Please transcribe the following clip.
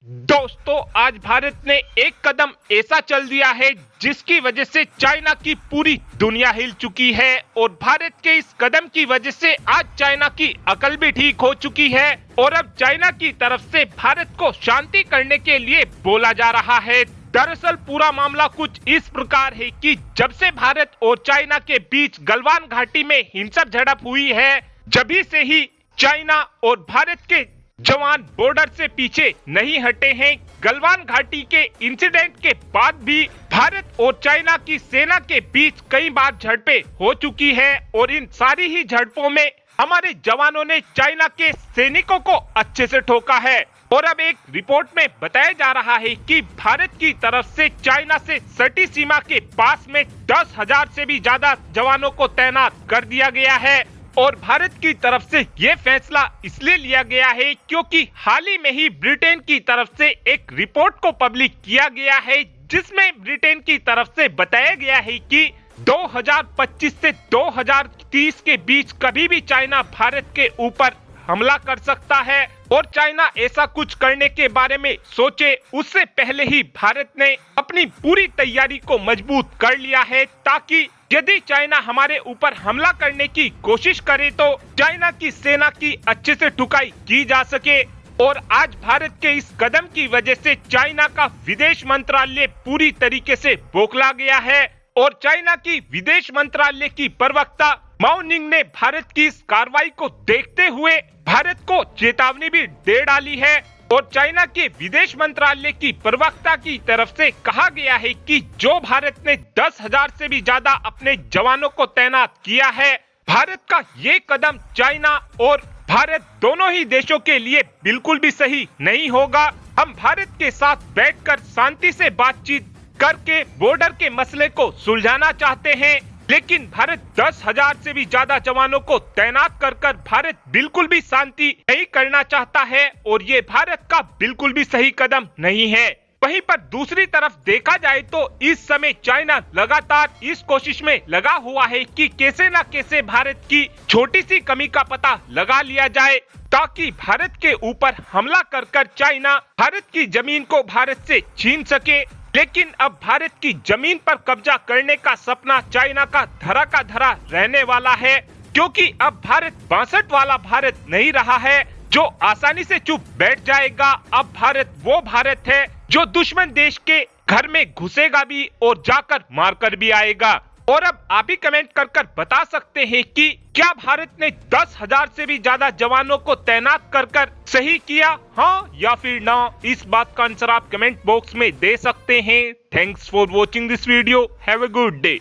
दोस्तों, आज भारत ने एक कदम ऐसा चल दिया है जिसकी वजह से चाइना की पूरी दुनिया हिल चुकी है और भारत के इस कदम की वजह से आज चाइना की अकल भी ठीक हो चुकी है और अब चाइना की तरफ से भारत को शांति करने के लिए बोला जा रहा है। दरअसल पूरा मामला कुछ इस प्रकार है कि जब से भारत और चाइना के बीच गलवान घाटी में हिंसक झड़प हुई है, जभी से ही चाइना और भारत के जवान बॉर्डर से पीछे नहीं हटे हैं। गलवान घाटी के इंसिडेंट के बाद भी भारत और चाइना की सेना के बीच कई बार झड़पें हो चुकी है और इन सारी ही झड़पों में हमारे जवानों ने चाइना के सैनिकों को अच्छे से ठोका है। और अब एक रिपोर्ट में बताया जा रहा है कि भारत की तरफ से चाइना से सटी सीमा के पास में 10,000 से भी ज्यादा जवानों को तैनात कर दिया गया है। और भारत की तरफ से ये फैसला इसलिए लिया गया है क्योंकि हाल ही में ही ब्रिटेन की तरफ से एक रिपोर्ट को पब्लिक किया गया है, जिसमें ब्रिटेन की तरफ से बताया गया है कि 2025 से 2030 के बीच कभी भी चाइना भारत के ऊपर हमला कर सकता है और चाइना ऐसा कुछ करने के बारे में सोचे उससे पहले ही भारत ने अपनी पूरी तैयारी को मजबूत कर लिया है, ताकि यदि चाइना हमारे ऊपर हमला करने की कोशिश करे तो चाइना की सेना की अच्छे से ठुकाई की जा सके। और आज भारत के इस कदम की वजह से चाइना का विदेश मंत्रालय पूरी तरीके से बौखला गया है और चाइना की विदेश मंत्रालय की प्रवक्ता माओ निंग ने भारत की इस कार्रवाई को देखते हुए भारत को चेतावनी भी दे डाली है। और चाइना के विदेश मंत्रालय की प्रवक्ता की तरफ से कहा गया है कि जो भारत ने 10,000 से भी ज्यादा अपने जवानों को तैनात किया है, भारत का ये कदम चाइना और भारत दोनों ही देशों के लिए बिल्कुल भी सही नहीं होगा। हम भारत के साथ बैठकर शांति से बातचीत करके बॉर्डर के मसले को सुलझाना चाहते हैं, लेकिन भारत 10,000 से भी ज्यादा जवानों को तैनात कर भारत बिल्कुल भी शांति नहीं करना चाहता है और ये भारत का बिल्कुल भी सही कदम नहीं है। वहीं पर दूसरी तरफ देखा जाए तो इस समय चाइना लगातार इस कोशिश में लगा हुआ है कि कैसे न कैसे भारत की छोटी सी कमी का पता लगा लिया जाए, ताकि भारत के ऊपर हमला कर चाइना भारत की जमीन को भारत से छीन सके। लेकिन अब भारत की जमीन पर कब्जा करने का सपना चाइना का धरा रहने वाला है, क्योंकि अब भारत 62 वाला भारत नहीं रहा है जो आसानी से चुप बैठ जाएगा। अब भारत वो भारत है जो दुश्मन देश के घर में घुसेगा भी और जाकर मारकर भी आएगा। और अब आप ही कमेंट कर बता सकते हैं कि क्या भारत ने 10,000 से भी ज्यादा जवानों को तैनात कर सही किया, हाँ या फिर ना? इस बात का आंसर आप कमेंट बॉक्स में दे सकते हैं। Thanks for watching this video. Have a good day.